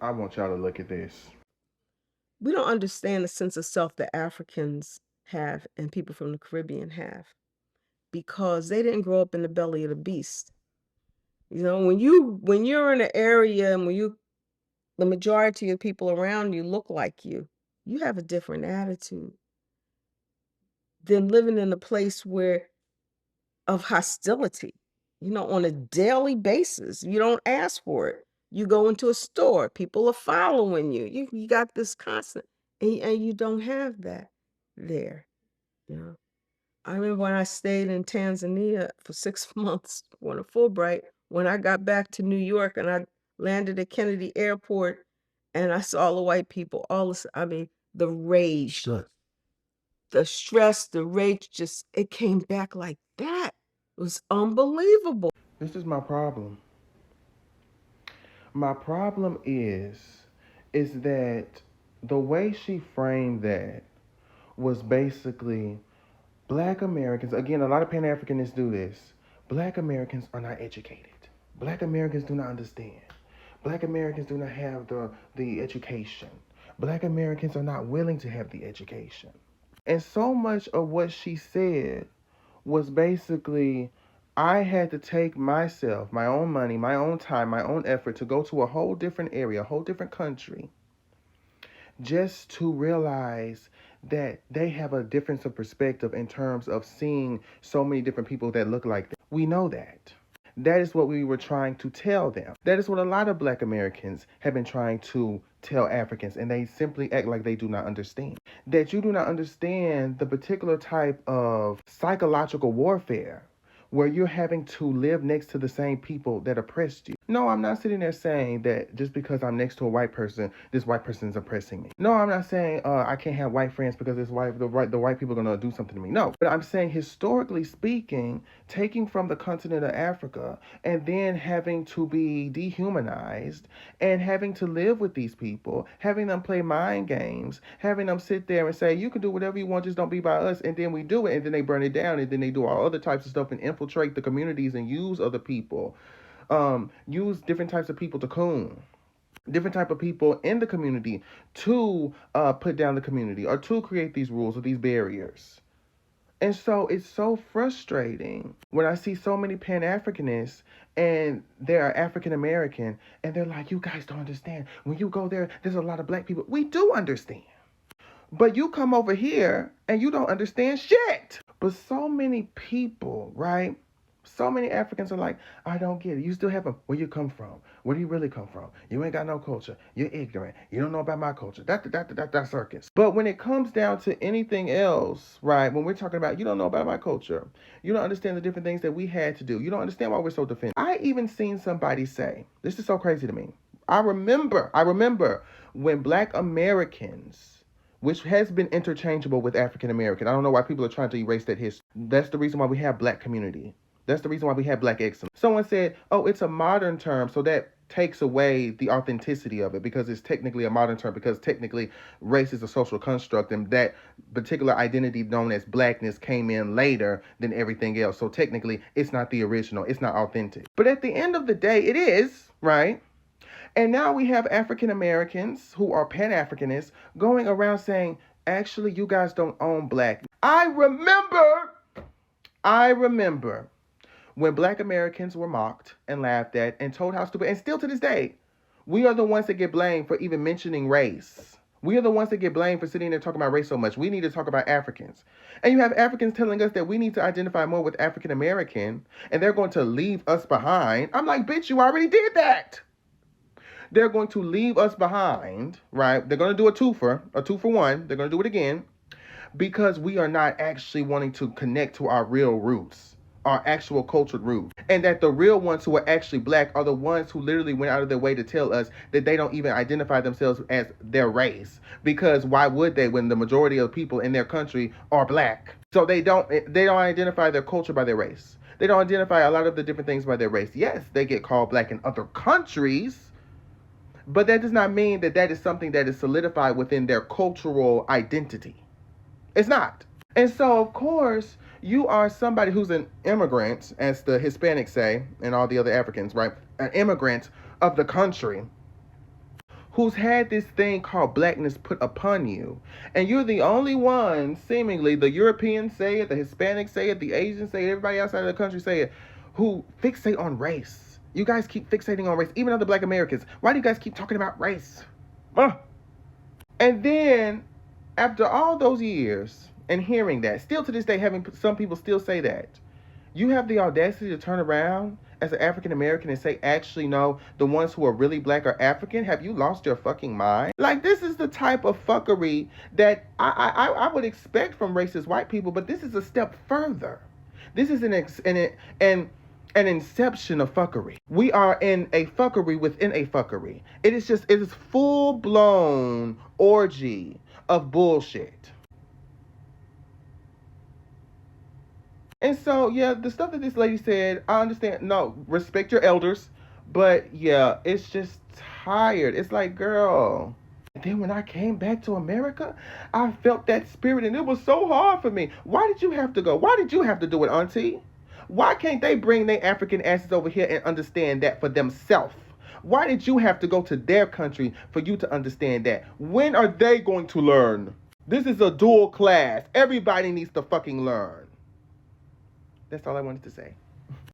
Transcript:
I want y'all to look at this. We don't understand the sense of self that Africans have and people from the Caribbean have because they didn't grow up in the belly of the beast. You know, when you're in an area and the majority of people around you look like you have a different attitude than living in a place where of hostility, on a daily basis. You don't ask for it. You go into a store, people are following you. You got this constant, and you don't have that there. You know, I remember when I stayed in Tanzania for 6 months on a Fulbright. When I got back to New York and I landed at Kennedy Airport, and I saw the white people, I mean, the rage, the stress, the rage, just it came back like that. It was unbelievable. This is my problem. My problem is that the way she framed that was basically black Americans. Again, a lot of Pan-Africanists do this. Black Americans are not educated. Black Americans do not understand. Black Americans do not have the education. Black Americans are not willing to have the education. And so much of what she said was basically I had to take myself, my own money, my own time, my own effort to go to a whole different area, a whole different country, just to realize that they have a difference of perspective in terms of seeing so many different people that look like them. We know that. That is what we were trying to tell them. That is what a lot of black Americans have been trying to tell Africans, and they simply act like they do not understand. That you do not understand the particular type of psychological warfare where you're having to live next to the same people that oppressed you. No, I'm not sitting there saying that just because I'm next to a white person, this white person is oppressing me. No, I'm not saying I can't have white friends because the white people are gonna do something to me. No, but I'm saying historically speaking, taking from the continent of Africa and then having to be dehumanized and having to live with these people, having them play mind games, having them sit there and say you can do whatever you want, just don't be by us, and then we do it, and then they burn it down, and then they do all other types of stuff and infiltrate the communities and use other people, use different types of people to coon different type of people in the community to put down the community or to create these rules or these barriers. And so it's so frustrating when I see so many Pan-Africanists and they're African American and they're like, you guys don't understand. When you go there, there's a lot of black people. We do understand. But you come over here and you don't understand shit. But so many people, right? So many Africans are like, I don't get it. You still have them. Where you come from? Where do you really come from? You ain't got no culture. You're ignorant. You don't know about my culture. That circus. But when it comes down to anything else, right? When we're talking about you don't know about my culture, you don't understand the different things that we had to do. You don't understand why we're so defensive. I even seen somebody say, this is so crazy to me. I remember when black Americans, which has been interchangeable with African American. I don't know why people are trying to erase that history. That's the reason why we have black community. That's the reason why we have black excellence. Someone said, oh, it's a modern term, so that takes away the authenticity of it because it's technically a modern term because technically race is a social construct and that particular identity known as blackness came in later than everything else. So technically it's not the original, it's not authentic. But at the end of the day, it is, right? And now we have African Americans who are Pan-Africanists going around saying, actually, you guys don't own black. I remember when black Americans were mocked and laughed at and told how stupid, and still to this day, we are the ones that get blamed for even mentioning race. We are the ones that get blamed for sitting there talking about race so much. We need to talk about Africans. And you have Africans telling us that we need to identify more with African American and they're going to leave us behind. I'm like, bitch, you already did that. They're going to leave us behind, right? They're going to do a two for one. They're going to do it again because we are not actually wanting to connect to our real roots, our actual cultured roots. And that the real ones who are actually black are the ones who literally went out of their way to tell us that they don't even identify themselves as their race. Because why would they when the majority of people in their country are black? So they don't identify their culture by their race. They don't identify a lot of the different things by their race. Yes, they get called black in other countries, but that does not mean that that is something that is solidified within their cultural identity. It's not. And so, of course, you are somebody who's an immigrant, as the Hispanics say, and all the other Africans, right? An immigrant of the country who's had this thing called blackness put upon you. And you're the only one, seemingly, the Europeans say it, the Hispanics say it, the Asians say it, everybody outside of the country say it, who fixate on race. You guys keep fixating on race, even other black Americans. Why do you guys keep talking about race? And then, after all those years and hearing that, still to this day, having some people still say that, you have the audacity to turn around as an African American and say, actually, no, the ones who are really black are African? Have you lost your fucking mind? Like, this is the type of fuckery that I would expect from racist white people, but this is a step further. This is an inception of fuckery. We are in a fuckery within a fuckery. It is full blown orgy of bullshit. And so, yeah, the stuff that this lady said, I understand. No, respect your elders. But yeah, it's just tired. It's like, girl. And then when I came back to America, I felt that spirit and it was so hard for me. Why did you have to go? Why did you have to do it, auntie? Why can't they bring their African asses over here and understand that for themselves? Why did you have to go to their country for you to understand that? When are they going to learn? This is a dual class. Everybody needs to fucking learn. That's all I wanted to say.